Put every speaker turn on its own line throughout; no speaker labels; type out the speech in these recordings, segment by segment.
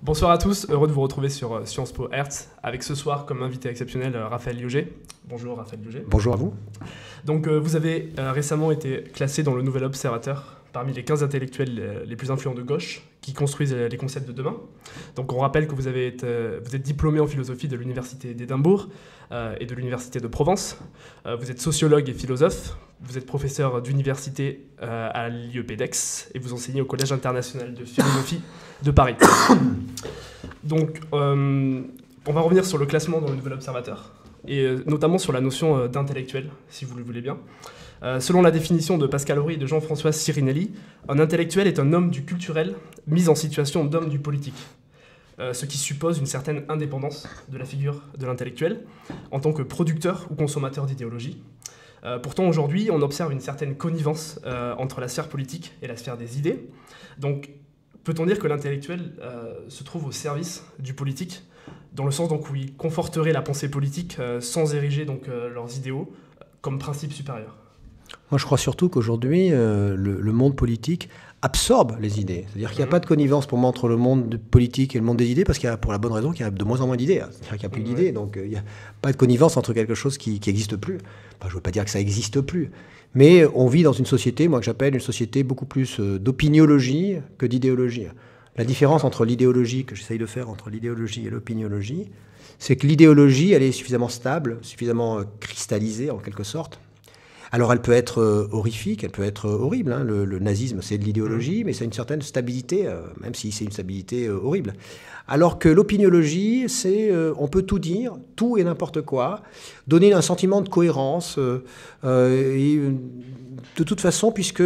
Bonsoir à tous, heureux de vous retrouver sur Sciences Po Hertz, avec ce soir comme invité exceptionnel Raphaël Liogé. Bonjour Raphaël Liogé.
Bonjour à vous.
Donc vous avez récemment été classé dans le Nouvel Observateur parmi les 15 intellectuels les plus influents de gauche qui construisent les concepts de demain. Donc on rappelle que vous êtes diplômé en philosophie de l'Université d'Édimbourg et de l'Université de Provence. Vous êtes sociologue et philosophe. Vous êtes professeur d'université à l'IEPDEX et vous enseignez au Collège international de philosophie de Paris. Donc, on va revenir sur le classement dans le Nouvel Observateur et notamment sur la notion d'intellectuel, si vous le voulez bien. Selon la définition de Pascal Horry et de Jean-François Sirinelli, un intellectuel est un homme du culturel mis en situation d'homme du politique. Ce qui suppose une certaine indépendance de la figure de l'intellectuel en tant que producteur ou consommateur d'idéologie. Pourtant, aujourd'hui, on observe une certaine connivence entre la sphère politique et la sphère des idées. Donc, peut-on dire que l'intellectuel se trouve au service du politique, dans le sens donc, où il conforterait la pensée politique sans ériger donc, leurs idéaux comme principe supérieur?
Moi, je crois surtout qu'aujourd'hui, le monde politique absorbe les idées. C'est-à-dire qu'il n'y a pas de connivence pour moi entre le monde politique et le monde des idées, parce qu'il y a, pour la bonne raison qu'il y a de moins en moins d'idées. C'est-à-dire qu'il n'y a plus d'idées, donc il n'y a pas de connivence entre quelque chose qui n'existe plus. Enfin, je ne veux pas dire que ça n'existe plus, mais on vit dans une société, moi que j'appelle une société beaucoup plus d'opiniologie que d'idéologie. La différence entre l'idéologie, que j'essaye de faire entre l'idéologie et l'opiniologie, c'est que l'idéologie, elle est suffisamment stable, suffisamment cristallisée en quelque sorte. Alors elle peut être horrifique, elle peut être horrible. Hein. Le nazisme, c'est de l'idéologie, mais c'est une certaine stabilité, même si c'est une stabilité horrible. Alors que l'opiniologie, c'est on peut tout dire, tout et n'importe quoi, donner un sentiment de cohérence. Et, de toute façon, puisque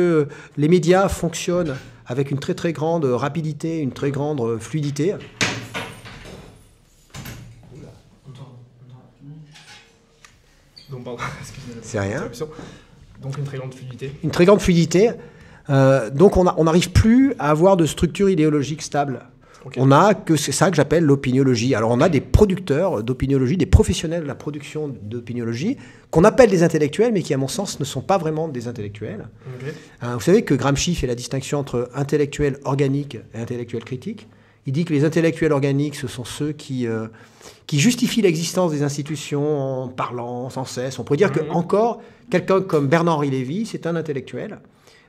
les médias fonctionnent avec une très très grande rapidité, une très grande fluidité.
Donc, pardon, excusez-moi.
C'est rien.
Donc une très grande fluidité.
Une très grande fluidité. Donc on n'arrive plus à avoir de structure idéologique stable. Okay. On a que c'est ça que j'appelle l'opiniologie. Alors on a des producteurs d'opiniologie, des professionnels de la production d'opiniologie, qu'on appelle des intellectuels, mais qui à mon sens ne sont pas vraiment des intellectuels. Okay. Vous savez que Gramsci fait la distinction entre intellectuel organique et intellectuel critique. Il dit que les intellectuels organiques, ce sont ceux qui justifient l'existence des institutions en parlant sans cesse. On pourrait dire qu'encore, quelqu'un comme Bernard-Henri Lévy, c'est un intellectuel,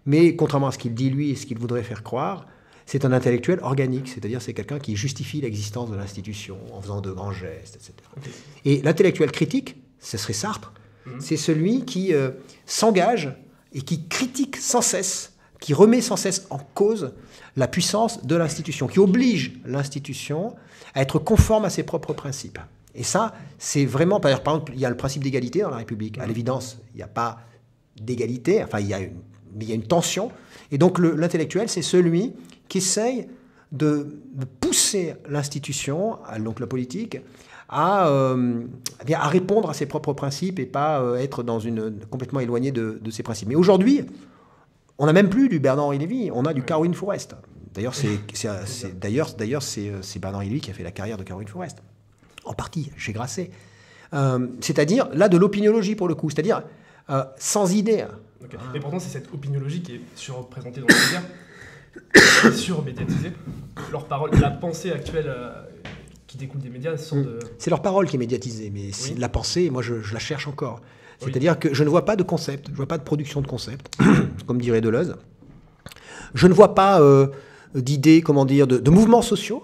mais contrairement à ce qu'il dit lui et ce qu'il voudrait faire croire, c'est un intellectuel organique, c'est-à-dire c'est quelqu'un qui justifie l'existence de l'institution en faisant de grands gestes, etc. Okay. Et l'intellectuel critique, ce serait Sartre, c'est celui qui s'engage et qui critique sans cesse, qui remet sans cesse en cause la puissance de l'institution, qui oblige l'institution à être conforme à ses propres principes. Et ça, c'est vraiment... Par exemple, il y a le principe d'égalité dans la République. À l'évidence, il n'y a pas d'égalité, enfin, il y a une tension. Et donc, l'intellectuel, c'est celui qui essaye de pousser l'institution, donc la politique, à répondre à ses propres principes et pas être complètement éloigné de ses principes. Mais aujourd'hui, on n'a même plus du Bernard-Henri Lévy, on a du Caroline Fourest. D'ailleurs, c'est Bernard-Henri Lévy qui a fait la carrière de Caroline Fourest. En partie, chez Grasset. C'est-à-dire, là, de l'opiniologie, pour le coup. C'est-à-dire, sans idée.
Okay. Et pourtant, c'est cette opiniologie qui est surreprésentée dans les médias, surmédiatisée. Leur parole, la pensée actuelle qui découle des médias sont de...
C'est leur parole qui est médiatisée, mais la pensée, moi, je la cherche encore. C'est-à-dire que je ne vois pas de concept, je ne vois pas de production de concept, comme dirait Deleuze. Je ne vois pas d'idées, de mouvements sociaux,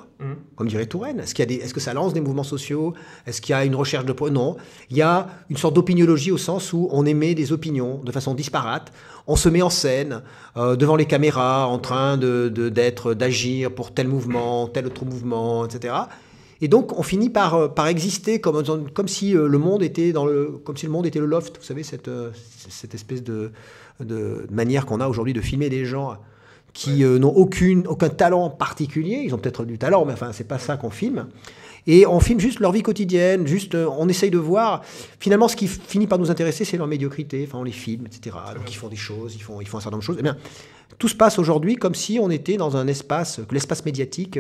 comme dirait Touraine. Est-ce que ça lance des mouvements sociaux? Est-ce qu'il y a une recherche de... Non. Il y a une sorte d'opiniologie au sens où on émet des opinions de façon disparate. On se met en scène devant les caméras en train d'agir pour tel mouvement, tel autre mouvement, etc. Et donc, on finit par exister comme si le monde était le loft. Vous savez, cette espèce de manière qu'on a aujourd'hui de filmer des gens qui n'ont aucun talent particulier. Ils ont peut-être du talent, mais enfin, c'est pas ça qu'on filme. Et on filme juste leur vie quotidienne, on essaye de voir. Finalement, ce qui finit par nous intéresser, c'est leur médiocrité. Enfin, on les filme, etc. Donc, ils font des choses, ils font un certain nombre de choses. Eh bien, tout se passe aujourd'hui comme si on était dans un espace, que l'espace médiatique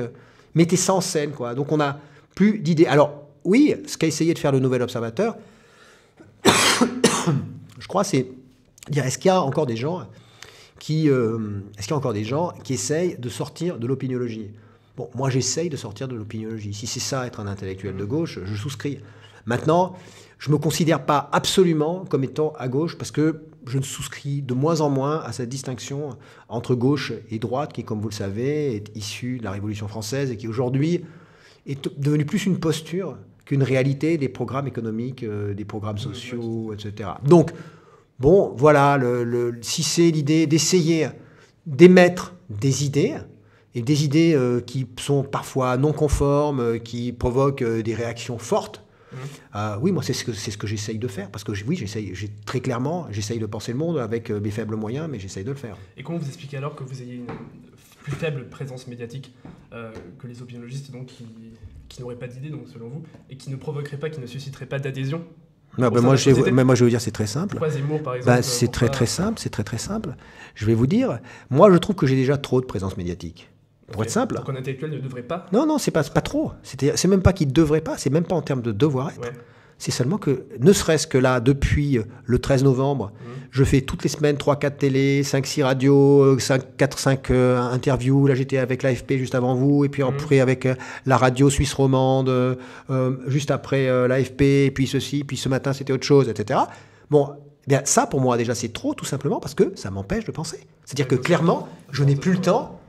mettait ça en scène, quoi. Donc, on n'a plus d'idées. Alors, oui, ce qu'a essayé de faire le Nouvel Observateur, je crois, c'est dire, est-ce qu'il y a encore des gens qui essayent de sortir de l'opiniologie? Bon, moi, j'essaye de sortir de l'opiniologie. Si c'est ça, être un intellectuel de gauche, je souscris. Maintenant, je ne me considère pas absolument comme étant à gauche parce que je ne souscris de moins en moins à cette distinction entre gauche et droite qui, comme vous le savez, est issue de la Révolution française et qui, aujourd'hui, est devenue plus une posture qu'une réalité des programmes économiques, des programmes sociaux, etc. Donc, bon, voilà, si c'est l'idée d'essayer d'émettre des idées, et des idées qui sont parfois non conformes, qui provoquent des réactions fortes, oui, moi, c'est ce que j'essaye de faire, parce que très clairement, j'essaye de penser le monde avec mes faibles moyens, mais j'essaye de le faire.
Et comment vous expliquez alors que vous ayez une plus faible présence médiatique que les opiniologistes, donc, qui n'auraient pas d'idées, donc, selon vous, et qui ne provoqueraient pas, qui ne susciteraient pas d'adhésion?
Non, moi, je vais vous dire, c'est très simple.
Pourquoi Zemmour, par exemple?
C'est très simple. Je vais vous dire, moi, je trouve que j'ai déjà trop de présence médiatique. Pour être simple.
Donc un intellectuel ne devrait pas?
Non, c'est pas trop. C'est même pas qu'il ne devrait pas, c'est même pas en termes de devoir être. Ouais. C'est seulement que, ne serait-ce que là, depuis le 13 novembre, je fais toutes les semaines 3-4 télés, 5-6 radios, 4-5 interviews. Là, j'étais avec l'AFP juste avant vous, et puis après avec la radio suisse romande, juste après l'AFP, et puis ceci, puis ce matin, c'était autre chose, etc. Bon, eh bien, ça, pour moi, déjà, c'est trop, tout simplement, parce que ça m'empêche de penser. C'est-à-dire que, clairement, je n'ai plus le temps,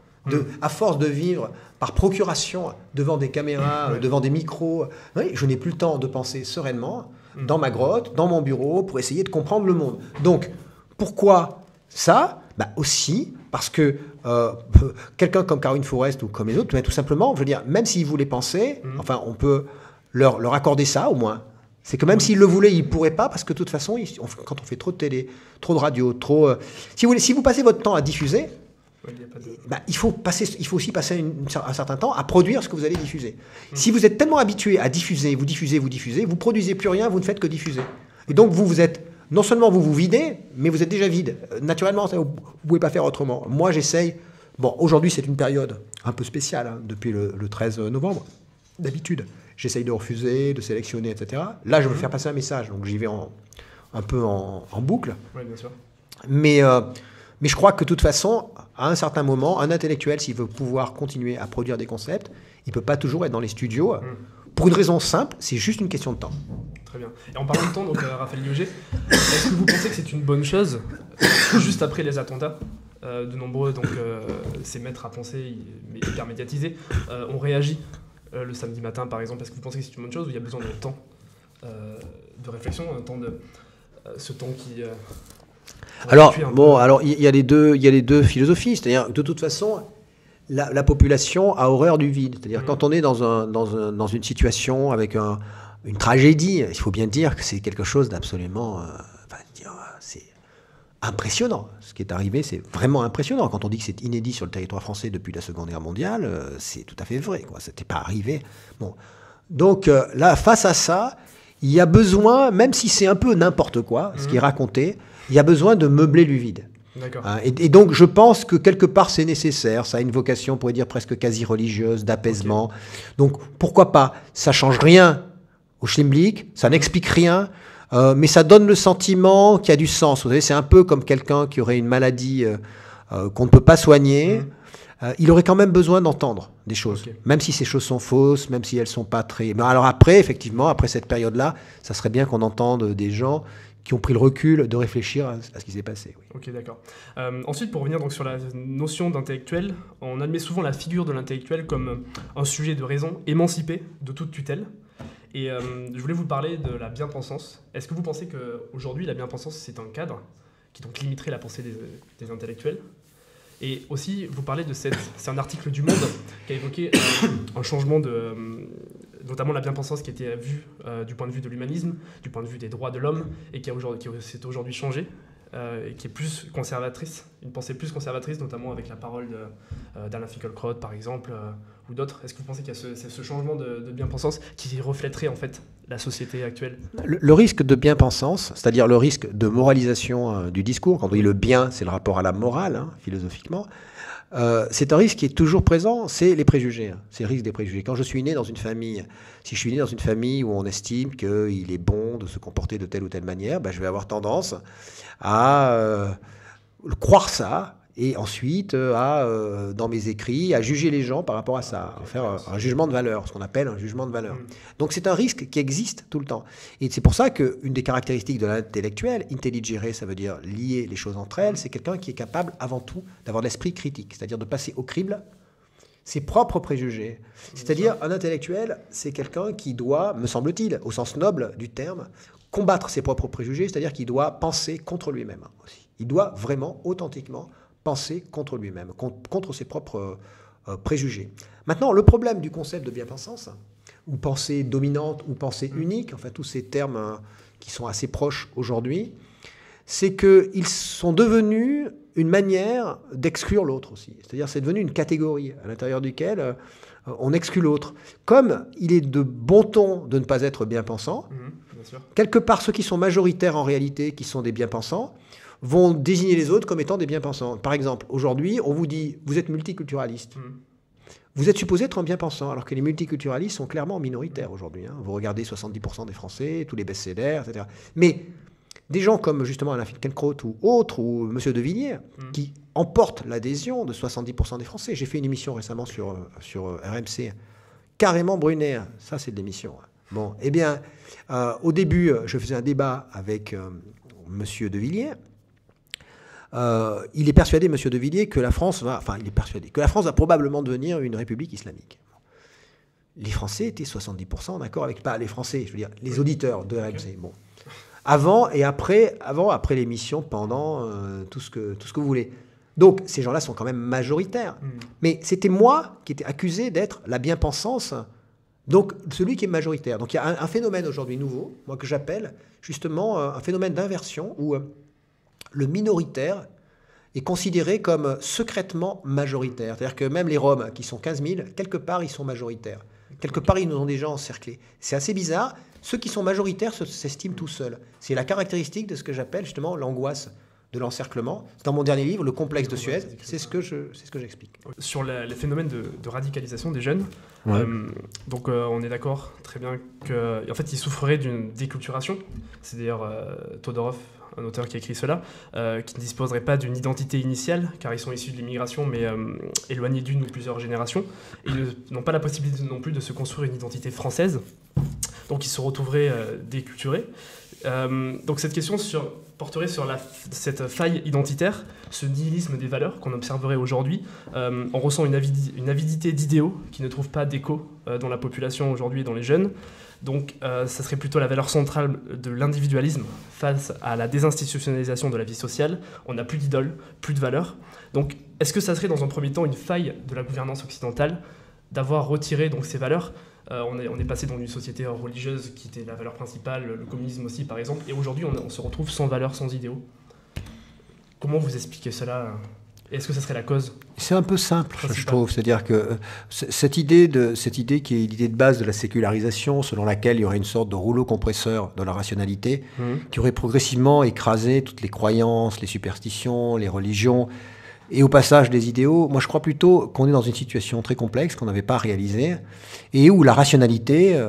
à force de vivre par procuration devant des caméras, devant des micros, je n'ai plus le temps de penser sereinement dans ma grotte, dans mon bureau, pour essayer de comprendre le monde. Donc, pourquoi ça? Aussi parce que quelqu'un comme Caroline Fourest ou comme les autres, tout simplement, je veux dire, même s'ils voulaient penser, enfin, on peut leur accorder ça au moins. C'est que même s'ils le voulaient, ils ne pourraient pas, parce que de toute façon, quand on fait trop de télé, trop de radio, si vous passez votre temps à diffuser, il faut aussi passer un certain temps à produire ce que vous allez diffuser. Si vous êtes tellement habitué à diffuser, vous produisez plus rien, vous ne faites que diffuser. Et donc vous êtes, non seulement vous videz, mais vous êtes déjà vide. Naturellement, vous ne pouvez pas faire autrement. Moi, j'essaye. Bon, aujourd'hui, c'est une période un peu spéciale, depuis le 13 novembre. D'habitude, j'essaye de refuser, de sélectionner, etc. Là, je veux faire passer un message, donc j'y vais un peu en boucle.
Oui, bien sûr.
Mais je crois que de toute façon, à un certain moment, un intellectuel, s'il veut pouvoir continuer à produire des concepts, il ne peut pas toujours être dans les studios. Pour une raison simple, c'est juste une question de temps.
Très bien. Et en parlant de temps, donc, Raphaël Lioger, est-ce que vous pensez que c'est une bonne chose, juste après les attentats, de nombreux ces maîtres à penser, hyper médiatisés, ont réagi le samedi matin, par exemple? Est-ce que vous pensez que c'est une bonne chose ou il y a besoin d'un temps de réflexion, ce temps qui...
Alors, il y a les deux philosophies. C'est-à-dire, de toute façon, la population a horreur du vide. C'est-à-dire, quand on est dans une situation avec une tragédie, il faut bien dire que c'est quelque chose d'absolument... c'est impressionnant. Ce qui est arrivé, c'est vraiment impressionnant. Quand on dit que c'est inédit sur le territoire français depuis la Seconde Guerre mondiale, c'est tout à fait vrai. Ça n'était pas arrivé. Bon. Donc, là, face à ça, il y a besoin, même si c'est un peu n'importe quoi, ce qui est raconté, il y a besoin de meubler le vide. Et donc, je pense que quelque part, c'est nécessaire. Ça a une vocation, on pourrait dire, presque quasi-religieuse, d'apaisement. Donc, pourquoi pas? Ça change rien au schlimblick, ça n'explique rien, mais ça donne le sentiment qu'il y a du sens. Vous savez, c'est un peu comme quelqu'un qui aurait une maladie qu'on ne peut pas soigner. Il aurait quand même besoin d'entendre des choses, même si ces choses sont fausses, même si elles ne sont pas très... Mais alors après, effectivement, après cette période-là, ça serait bien qu'on entende des gens qui ont pris le recul de réfléchir à ce qui s'est passé. Oui.
Ok, d'accord. Ensuite, pour revenir donc sur la notion d'intellectuel, on admet souvent la figure de l'intellectuel comme un sujet de raison émancipé de toute tutelle. Et je voulais vous parler de la bien-pensance. Est-ce que vous pensez qu'aujourd'hui, la bien-pensance, c'est un cadre qui donc limiterait la pensée des intellectuels? Et aussi, vous parlez c'est un article du Monde qui a évoqué un changement notamment la bien-pensance qui était vue du point de vue de l'humanisme, du point de vue des droits de l'homme, et qui s'est aujourd'hui changée, et qui est plus conservatrice, une pensée plus conservatrice, notamment avec la parole d'Alain Finkielkraut, par exemple, ou d'autres. Est-ce que vous pensez qu'il y a ce changement de bien-pensance qui reflèterait en fait la société actuelle?
Le risque de bien-pensance, c'est-à-dire le risque de moralisation du discours, quand on dit le bien, c'est le rapport à la morale, philosophiquement, c'est un risque qui est toujours présent, c'est les préjugés. C'est le risque des préjugés. Quand je suis né dans une famille, si je suis né dans une famille où on estime qu'il est bon de se comporter de telle ou telle manière, je vais avoir tendance à croire ça Et ensuite, dans mes écrits, à juger les gens par rapport à ça, à faire un jugement de valeur, ce qu'on appelle un jugement de valeur. Donc c'est un risque qui existe tout le temps. Et c'est pour ça qu'une des caractéristiques de l'intellectuel, intelligere, ça veut dire lier les choses entre elles, c'est quelqu'un qui est capable avant tout d'avoir de l'esprit critique, c'est-à-dire de passer au crible ses propres préjugés. C'est-à-dire un intellectuel, c'est quelqu'un qui doit, me semble-t-il, au sens noble du terme, combattre ses propres préjugés, c'est-à-dire qu'il doit penser contre lui-même aussi. Il doit vraiment, authentiquement, penser contre lui-même, contre ses propres préjugés. Maintenant, le problème du concept de bien-pensance, ou pensée dominante, ou pensée unique, enfin tous ces termes qui sont assez proches aujourd'hui, c'est qu'ils sont devenus une manière d'exclure l'autre aussi. C'est-à-dire c'est devenu une catégorie à l'intérieur duquel on exclut l'autre. Comme il est de bon ton de ne pas être bien-pensant, bien sûr. Quelque part ceux qui sont majoritaires en réalité, qui sont des bien-pensants, vont désigner les autres comme étant des bien-pensants. Par exemple, aujourd'hui, on vous dit, vous êtes multiculturaliste. Vous êtes supposé être un bien-pensant, alors que les multiculturalistes sont clairement minoritaires aujourd'hui. Vous regardez 70% des Français, tous les best-sellers, etc. Mais des gens comme justement Alain Finkielkraut ou autres, ou M. De Villiers, qui emportent l'adhésion de 70% des Français. J'ai fait une émission récemment sur RMC, carrément Brunner, ça c'est de l'émission. Bon, eh bien, au début, je faisais un débat avec M. De Villiers. Il est persuadé, M. De Villiers, que la France va probablement devenir une république islamique. Les Français étaient 70% en accord avec, pas les Français, je veux dire, les auditeurs de RMC. Bon. Avant et après l'émission, pendant, tout ce que vous voulez. Donc, ces gens-là sont quand même majoritaires. Mais c'était moi qui étais accusé d'être la bien-pensance, donc celui qui est majoritaire. Donc, il y a un phénomène aujourd'hui nouveau, moi que j'appelle justement un phénomène d'inversion où le minoritaire est considéré comme secrètement majoritaire. C'est-à-dire que même les Roms, qui sont 15 000, quelque part, ils sont majoritaires. Quelque part, ils nous ont déjà encerclés. C'est assez bizarre. Ceux qui sont majoritaires s'estiment tout seuls. C'est la caractéristique de ce que j'appelle justement l'angoisse de l'encerclement. C'est dans mon dernier livre, Le complexe de Suez. C'est ce que j'explique.
Sur les phénomènes de radicalisation des jeunes, donc on est d'accord très bien qu'en fait, ils souffriraient d'une déculturation. C'est d'ailleurs Todorov, un auteur qui a écrit cela, qui ne disposerait pas d'une identité initiale, car ils sont issus de l'immigration, mais éloignés d'une ou plusieurs générations. Et ils n'ont pas la possibilité non plus de se construire une identité française. Donc ils se retrouveraient déculturés. Donc cette question porterait sur cette faille identitaire, ce nihilisme des valeurs qu'on observerait aujourd'hui. On ressent une avidité d'idéaux qui ne trouve pas d'écho dans la population aujourd'hui et dans les jeunes. Donc ça serait plutôt la valeur centrale de l'individualisme face à la désinstitutionnalisation de la vie sociale. On n'a plus d'idoles, plus de valeurs. Donc est-ce que ça serait dans un premier temps une faille de la gouvernance occidentale d'avoir retiré donc, ces valeurs? On est passé dans une société religieuse qui était la valeur principale, le communisme aussi par exemple, et aujourd'hui on se retrouve sans valeurs, sans idéaux. Comment vous expliquez cela? Est-ce que ça serait la cause?
C'est un peu simple, je trouve. C'est-à-dire que cette idée qui est l'idée de base de la sécularisation, selon laquelle il y aurait une sorte de rouleau compresseur de la rationalité, qui aurait progressivement écrasé toutes les croyances, les superstitions, les religions, et au passage des idéaux, moi je crois plutôt qu'on est dans une situation très complexe qu'on n'avait pas réalisée et où la rationalité,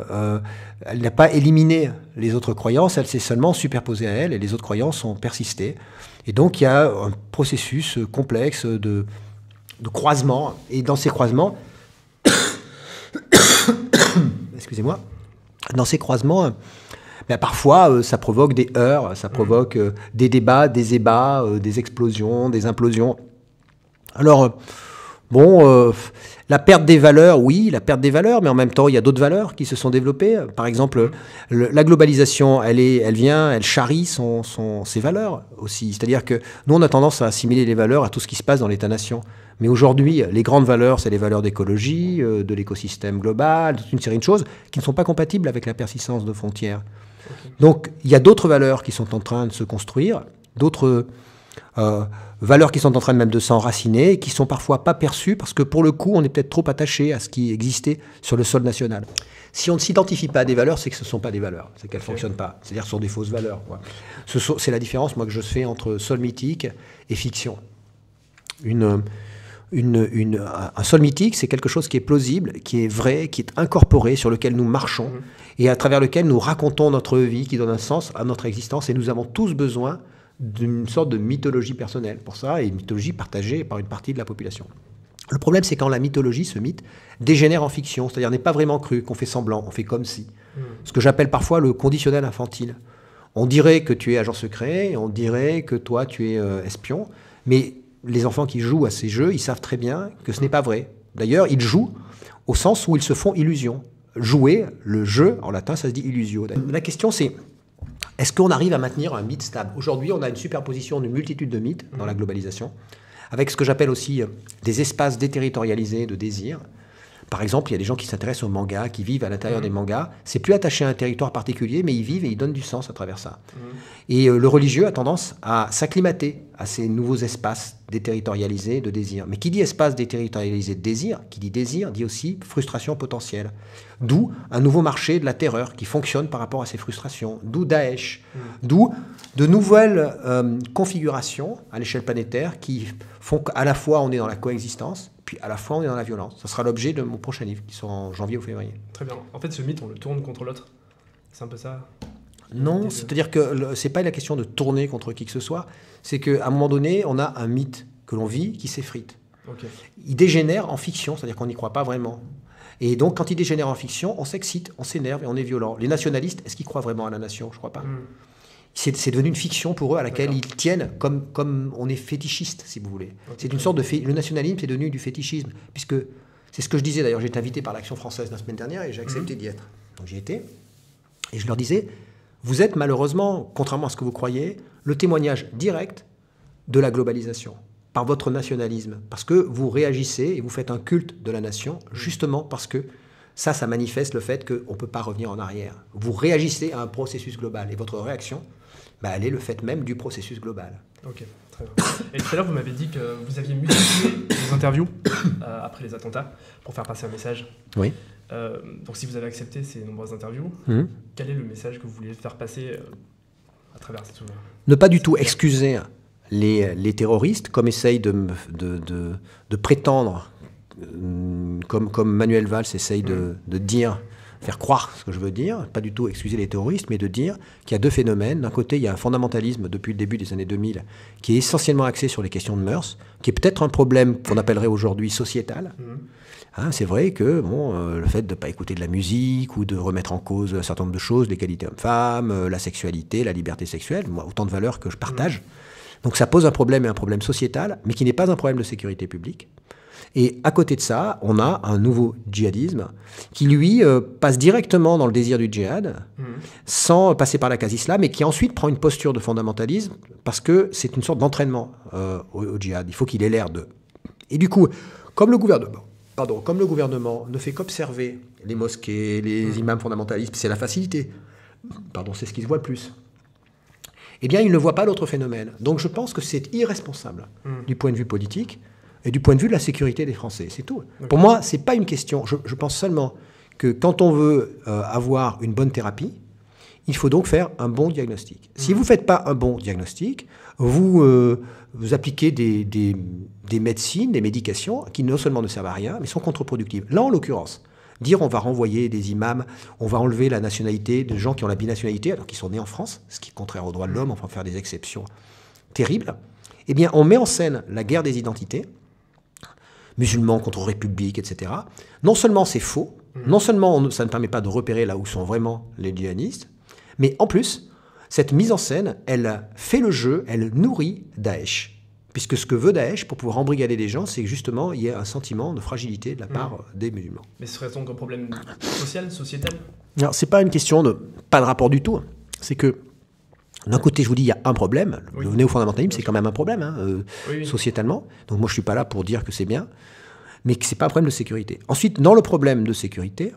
elle n'a pas éliminé les autres croyances, elle s'est seulement superposée à elles et les autres croyances ont persisté. Et donc il y a un processus complexe de croisement et dans ces croisements, excusez-moi, dans ces croisements, parfois ça provoque des heurts, ça provoque des débats, des ébats, des explosions, des implosions. Alors, la perte des valeurs, oui, la perte des valeurs, mais en même temps, il y a d'autres valeurs qui se sont développées. Par exemple, la globalisation, elle charrie ses valeurs aussi. C'est-à-dire que nous, on a tendance à assimiler les valeurs à tout ce qui se passe dans l'État-nation. Mais aujourd'hui, les grandes valeurs, c'est les valeurs d'écologie, de l'écosystème global, toute une série de choses qui ne sont pas compatibles avec la persistance de frontières. Donc, il y a d'autres valeurs qui sont en train de se construire, d'autres valeurs qui sont en train même de s'enraciner et qui sont parfois pas perçues parce que pour le coup, on est peut-être trop attaché à ce qui existait sur le sol national. Si on ne s'identifie pas à des valeurs, c'est que ce ne sont pas des valeurs, c'est qu'elles ne fonctionnent pas. C'est-à-dire que ce sont des fausses valeurs. C'est la différence moi, que je fais entre sol mythique et fiction. Un sol mythique, c'est quelque chose qui est plausible, qui est vrai, qui est incorporé, sur lequel nous marchons et à travers lequel nous racontons notre vie, qui donne un sens à notre existence. Et nous avons tous besoin d'une sorte de mythologie personnelle pour ça, et une mythologie partagée par une partie de la population. Le problème, c'est quand la mythologie, ce mythe, dégénère en fiction, c'est-à-dire n'est pas vraiment cru, qu'on fait semblant, on fait comme si. Ce que j'appelle parfois le conditionnel infantile. On dirait que tu es agent secret, on dirait que toi, tu es espion, mais les enfants qui jouent à ces jeux, ils savent très bien que ce n'est pas vrai. D'ailleurs, ils jouent au sens où ils se font illusion. Jouer, le jeu, en latin, ça se dit illusio. La question, c'est, est-ce qu'on arrive à maintenir un mythe stable? Aujourd'hui, on a une superposition d'une multitude de mythes dans la globalisation, avec ce que j'appelle aussi des espaces déterritorialisés de désir. Par exemple, il y a des gens qui s'intéressent aux mangas, qui vivent à l'intérieur des mangas. C'est plus attaché à un territoire particulier, mais ils vivent et ils donnent du sens à travers ça. Et le religieux a tendance à s'acclimater à ces nouveaux espaces déterritorialisés de désir. Mais qui dit espace déterritorialisé de désir, qui dit désir, dit aussi frustration potentielle. D'où un nouveau marché de la terreur qui fonctionne par rapport à ces frustrations. D'où Daesh. D'où de nouvelles configurations à l'échelle planétaire qui font qu'à la fois on est dans la coexistence, puis à la fois on est dans la violence. Ce sera l'objet de mon prochain livre qui sera en janvier ou février.
Très bien. En fait, ce mythe, on le tourne contre l'autre. C'est un peu ça?
Non, c'est-à-dire que c'est pas la question de tourner contre qui que ce soit, c'est qu'à un moment donné, on a un mythe que l'on vit qui s'effrite.
Okay.
Il dégénère en fiction, c'est-à-dire qu'on n'y croit pas vraiment. Et donc, quand il dégénère en fiction, on s'excite, on s'énerve et on est violent. Les nationalistes, est-ce qu'ils croient vraiment à la nation? Je crois pas. C'est devenu une fiction pour eux à laquelle ils tiennent comme on est fétichiste, si vous voulez. Okay. C'est une sorte de le nationalisme, c'est devenu du fétichisme, puisque c'est ce que je disais d'ailleurs. J'ai été invité par l'Action française la semaine dernière et j'ai accepté d'y être. Donc j'y étais et je leur disais, vous êtes malheureusement, contrairement à ce que vous croyez, le témoignage direct de la globalisation par votre nationalisme, parce que vous réagissez et vous faites un culte de la nation, justement parce que ça manifeste le fait qu'on ne peut pas revenir en arrière. Vous réagissez à un processus global et votre réaction, elle est le fait même du processus global.
Ok, très bien. Et tout à l'heure, vous m'avez dit que vous aviez multiplié les interviews après les attentats pour faire passer un message.
Oui.
Donc si vous avez accepté ces nombreuses interviews, quel est le message que vous voulez faire passer à travers cette...
Ne pas du tout excuser les terroristes, comme essayent de prétendre, comme Manuel Valls essaye de dire, faire croire ce que je veux dire, pas du tout excuser les terroristes, mais de dire qu'il y a deux phénomènes. D'un côté, il y a un fondamentalisme depuis le début des années 2000 qui est essentiellement axé sur les questions de mœurs, qui est peut-être un problème qu'on appellerait aujourd'hui sociétal. C'est vrai que le fait de ne pas écouter de la musique ou de remettre en cause un certain nombre de choses, l'égalité homme-femme, la sexualité, la liberté sexuelle, autant de valeurs que je partage. Donc ça pose un problème, et un problème sociétal, mais qui n'est pas un problème de sécurité publique. Et à côté de ça, on a un nouveau djihadisme qui, lui, passe directement dans le désir du djihad, sans passer par la case islam, et qui ensuite prend une posture de fondamentalisme, parce que c'est une sorte d'entraînement au djihad. Il faut qu'il ait l'air de... Et du coup, comme le gouvernement ne fait qu'observer les mosquées, les imams fondamentalistes, c'est la facilité, c'est ce qui se voit le plus, eh bien, il ne voit pas l'autre phénomène. Donc je pense que c'est irresponsable du point de vue politique et du point de vue de la sécurité des Français. C'est tout. Okay. Pour moi, ce n'est pas une question. Je pense seulement que quand on veut avoir une bonne thérapie, il faut donc faire un bon diagnostic. Si vous ne faites pas un bon diagnostic, vous appliquez des médecines, des médications qui non seulement ne servent à rien, mais sont contre-productives. Là, en l'occurrence, dire on va renvoyer des imams, on va enlever la nationalité de gens qui ont la binationalité, alors qu'ils sont nés en France, ce qui est contraire aux droits de l'homme, on va faire des exceptions terribles, eh bien on met en scène la guerre des identités, musulmans contre république, etc. Non seulement c'est faux, non seulement ça ne permet pas de repérer là où sont vraiment les djihadistes, mais en plus, cette mise en scène, elle fait le jeu, elle nourrit Daesh. Puisque ce que veut Daesh, pour pouvoir embrigader des gens, c'est que justement, il y ait un sentiment de fragilité de la part des musulmans.
Mais ce serait donc un problème social, sociétal?
Alors, c'est pas une question de... pas de rapport du tout. C'est que, d'un côté, je vous dis, il y a un problème. Le néo-fondamentalisme, c'est quand même un problème, sociétalement. Donc moi, je suis pas là pour dire que c'est bien, mais que c'est pas un problème de sécurité. Ensuite, dans le problème de sécurité,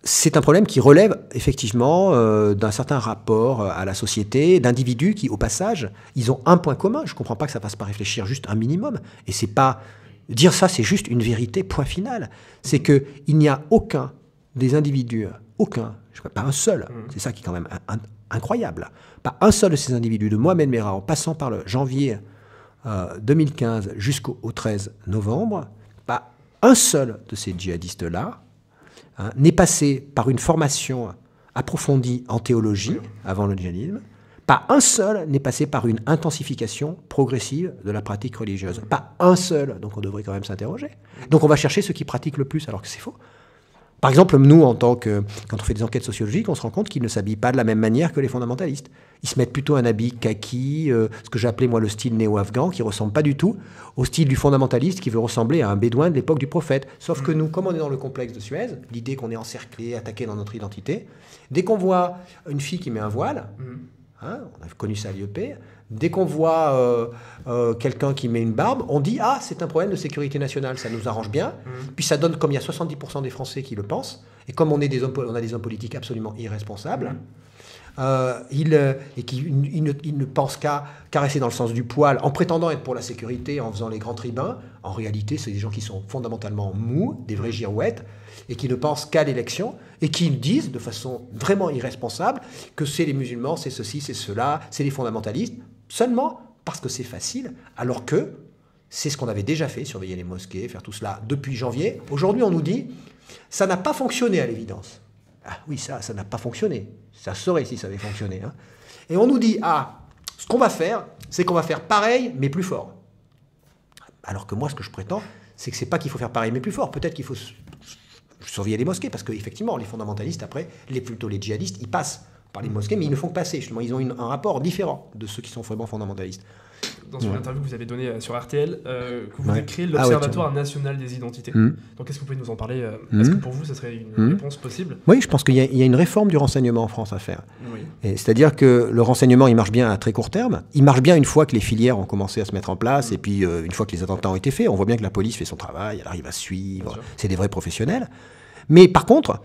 c'est un problème qui relève effectivement d'un certain rapport à la société, d'individus qui, au passage, ils ont un point commun. Je ne comprends pas que ça fasse pas réfléchir juste un minimum. Et c'est pas... Dire ça, c'est juste une vérité, point final. C'est qu'il n'y a aucun des individus, pas un seul, c'est ça qui est quand même incroyable, pas un seul de ces individus, de Mohamed Merah, en passant par le janvier 2015 jusqu'au 13 novembre, pas un seul de ces djihadistes-là n'est passé par une formation approfondie en théologie avant le djihadisme, Pas un seul n'est passé par une intensification progressive de la pratique religieuse. Pas un seul. Donc on devrait quand même s'interroger. Donc on va chercher ceux qui pratiquent le plus, alors que c'est faux. Par exemple, nous, quand on fait des enquêtes sociologiques, on se rend compte qu'ils ne s'habillent pas de la même manière que les fondamentalistes. Ils se mettent plutôt un habit kaki, ce que j'appelais moi le style néo-afghan, qui ne ressemble pas du tout au style du fondamentaliste qui veut ressembler à un bédouin de l'époque du prophète. Sauf que nous, comme on est dans le complexe de Suez, l'idée qu'on est encerclé, attaqué dans notre identité, dès qu'on voit une fille qui met un voile, on a connu ça à l'IEP, dès qu'on voit quelqu'un qui met une barbe, on dit « Ah, c'est un problème de sécurité nationale, ça nous arrange bien. » Puis ça donne, comme il y a 70% des Français qui le pensent, et comme on a des hommes politiques absolument irresponsables, ils ne pensent qu'à caresser dans le sens du poil, en prétendant être pour la sécurité, en faisant les grands tribuns. En réalité, c'est des gens qui sont fondamentalement mous, des vrais girouettes, et qui ne pensent qu'à l'élection, et qui disent de façon vraiment irresponsable que c'est les musulmans, c'est ceci, c'est cela, c'est les fondamentalistes, seulement parce que c'est facile, alors que c'est ce qu'on avait déjà fait, surveiller les mosquées, faire tout cela depuis janvier. Aujourd'hui, on nous dit, ça n'a pas fonctionné à l'évidence. Ah oui, ça n'a pas fonctionné. Ça saurait si ça avait fonctionné. Hein. Et on nous dit, ce qu'on va faire, c'est qu'on va faire pareil, mais plus fort. Alors que moi, ce que je prétends, c'est que c'est pas qu'il faut faire pareil, mais plus fort. Peut-être qu'il faut surveiller les mosquées, parce qu'effectivement, les fondamentalistes, après, plutôt les djihadistes, ils passent par les mosquées, mais ils ne font que passer. Justement, ils ont un rapport différent de ceux qui sont vraiment fondamentalistes.
Dans une interview que vous avez donnée sur RTL, que vous décrivez l'Observatoire national des identités. Donc, est-ce que vous pouvez nous en parler Est-ce que pour vous, ce serait une réponse possible?
Oui, je pense qu'il y a une réforme du renseignement en France à faire. Oui. C'est-à-dire que le renseignement, il marche bien à très court terme. Il marche bien une fois que les filières ont commencé à se mettre en place, et puis une fois que les attentats ont été faits. On voit bien que la police fait son travail, elle arrive à suivre. C'est des vrais professionnels. Mais par contre,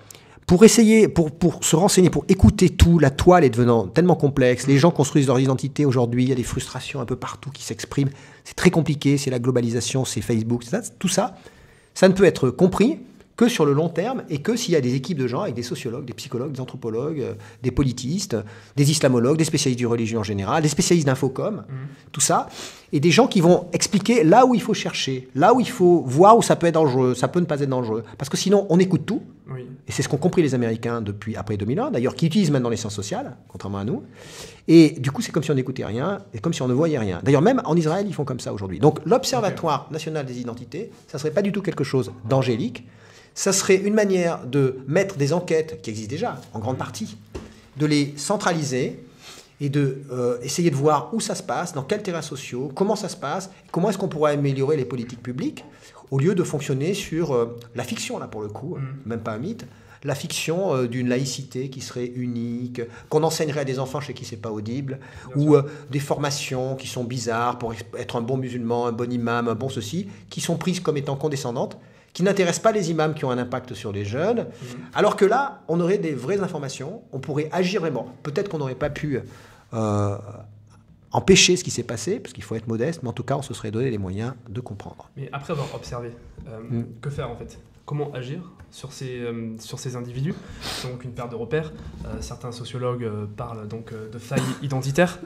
pour essayer, pour se renseigner, pour écouter tout, la toile est devenant tellement complexe, les gens construisent leur identité aujourd'hui, il y a des frustrations un peu partout qui s'expriment, c'est très compliqué, c'est la globalisation, c'est Facebook, tout ça, ça ne peut être compris que sur le long terme et que s'il y a des équipes de gens avec des sociologues, des psychologues, des anthropologues, des politistes, des islamologues, des spécialistes du religion en général, des spécialistes d'infocom, tout ça, et des gens qui vont expliquer là où il faut chercher, là où il faut voir où ça peut être dangereux, ça peut ne pas être dangereux, parce que sinon on écoute tout. Oui. Et c'est ce qu'ont compris les Américains depuis après 2001, d'ailleurs, qui utilisent maintenant les sciences sociales, contrairement à nous. Et du coup, c'est comme si on n'écoutait rien, et comme si on ne voyait rien. D'ailleurs, même en Israël, ils font comme ça aujourd'hui. Donc, l'Observatoire national des identités, ça ne serait pas du tout quelque chose d'angélique. Ça serait une manière de mettre des enquêtes, qui existent déjà, en grande partie, de les centraliser et de essayer de voir où ça se passe, dans quels terrains sociaux, comment ça se passe, comment est-ce qu'on pourrait améliorer les politiques publiques, au lieu de fonctionner sur la fiction, là, pour le coup, même pas un mythe, la fiction d'une laïcité qui serait unique, qu'on enseignerait à des enfants chez qui c'est pas audible, ou des formations qui sont bizarres pour être un bon musulman, un bon imam, un bon ceci, qui sont prises comme étant condescendantes, qui n'intéressent pas les imams qui ont un impact sur les jeunes, alors que là, on aurait des vraies informations, on pourrait agir vraiment. Peut-être qu'on n'aurait pas pu empêcher ce qui s'est passé, parce qu'il faut être modeste, mais en tout cas, on se serait donné les moyens de comprendre.
Mais après avoir observé, que faire en fait? Comment agir sur ces individus? C'est donc une paire de repères. Certains sociologues parlent donc de failles identitaires.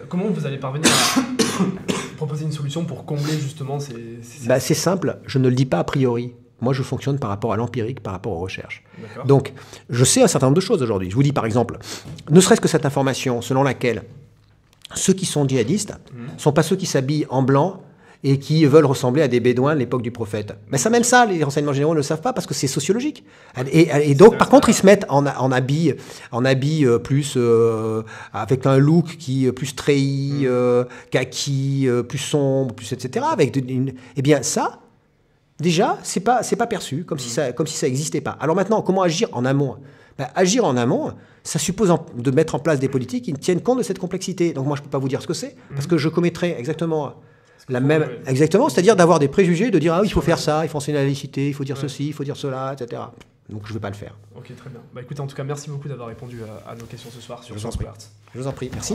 Comment vous allez parvenir à proposer une solution pour combler justement ces...
C'est simple, je ne le dis pas a priori. Moi, je fonctionne par rapport à l'empirique, par rapport aux recherches. Donc, je sais un certain nombre de choses aujourd'hui. Je vous dis par exemple, ne serait-ce que cette information selon laquelle ceux qui sont djihadistes ne sont pas ceux qui s'habillent en blanc et qui veulent ressembler à des bédouins de l'époque du prophète. Mais ça, même ça, les renseignements généraux ne le savent pas parce que c'est sociologique. Et donc, par contre, ils se mettent en habit plus avec un look qui plus treillis, kaki, plus sombre, plus etc. Eh bien, ça, déjà, c'est pas perçu comme si ça n'existait pas. Alors maintenant, comment agir en amont? Agir en amont, ça suppose de mettre en place des politiques qui tiennent compte de cette complexité. Donc moi, je ne peux pas vous dire ce que c'est, parce que je commettrais exactement la même... Exactement, c'est-à-dire d'avoir des préjugés, de dire « Ah oui, il faut faire ça, il faut enseigner la laïcité, il faut dire ceci, il faut dire cela, etc. » Donc je ne vais pas le faire.
Ok, très bien. Écoutez, en tout cas, merci beaucoup d'avoir répondu à nos questions ce soir sur
Sciences Po Arts. Je vous en prie, merci.